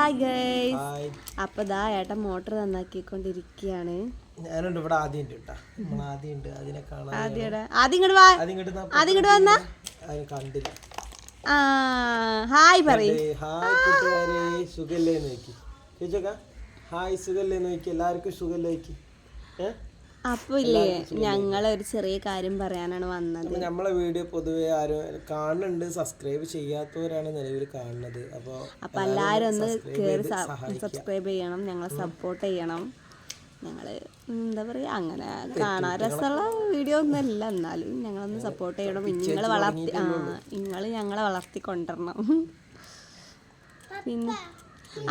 Hi guys. അപ്പൊ ദാ ഏട്ടൻ മോട്ടർ നന്നാക്കിക്കൊണ്ടിരിക്കുകയാണ്. ഞാനുണ്ട് ഇവിടെ. ആദ്യം ഉണ്ട് കേട്ടോ, നമ്മൾ ആദ്യം ഉണ്ട്. അതിനെ കാണാൻ ആദ്യം ഇങ്ങോട്ട് വന്നാ കണ്ടില്ല. ഹായ് പറയും. ഹായ് കൂട്ടുകാരെ, സുഖല്ലേ നോക്കി ചോദിച്ചോക്ക. ഹായ് സുഖല്ലേ നോക്കി, എല്ലാവർക്കും സുഖല്ലേ നോക്കി. അപ്പൊ ഇല്ലേ, ഞങ്ങളൊരു ചെറിയ കാര്യം പറയാനാണ് വന്നത്. നമ്മളെ വീഡിയോ പൊതുവെ ആരും കാണുന്നുണ്ട്, സബ്സ്ക്രൈബ് ചെയ്യാത്തവരാണ് നിലവിൽ കാണുന്നത്. അപ്പൊ എല്ലാവരും ഒന്ന് കയറി സബ്സ്ക്രൈബ് ചെയ്യണം, ഞങ്ങളെ സപ്പോർട്ട് ചെയ്യണം. ഞങ്ങള് എന്താ പറയാ, അങ്ങനെ കാണാൻ രസമുള്ള വീഡിയോ ഒന്നും അല്ല, എന്നാലും ഞങ്ങളൊന്ന് സപ്പോർട്ട് ചെയ്യണം. നിങ്ങൾ ഞങ്ങളെ വളർത്തിക്കൊണ്ടിരണം. പിന്നെ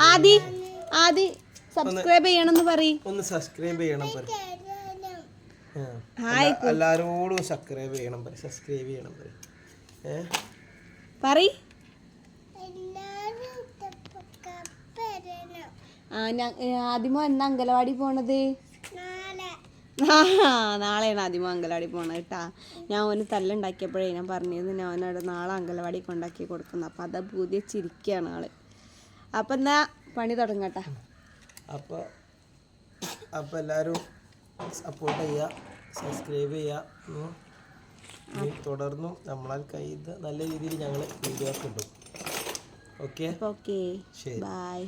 ആദ്യം സബ്സ്ക്രൈബ് ചെയ്യണമെന്ന് പറയും. ഒന്ന് സബ്സ്ക്രൈബ് ചെയ്യണം എല്ലാരോടും. സബ്സ്ക്രൈബ് ചെയ്യണം പറയ്. ആദ്യമോ എന്നാ അങ്കലവാടി പോണത്? നാളെയാണ് ആദ്യമോ അങ്കലവാടി പോണത് കേട്ടാ. ഞാൻ ഓന് തല്ലുണ്ടാക്കിയപ്പോഴേ ഞാൻ പറഞ്ഞിരുന്നു ഞാൻ അവനോട് നാളെ അങ്കലവാടി കൊണ്ടാക്കി കൊടുക്കുന്നു. അപ്പം അത് പുതിയ ചിരിക്കുകയാണ് ആള്. അപ്പം എന്നാ പണി തുടങ്ങട്ടെ. അപ്പോൾ എല്ലാവരും സപ്പോർട്ട് ചെയ്യുക, സബ്സ്ക്രൈബ് ചെയ്യുക. തുടർന്നും നമ്മളാൽ കഴിയുന്ന നല്ല രീതിയിൽ ഞങ്ങൾ വീഡിയോസ് ഇടും. ഓക്കെ, ശരി, ബൈ.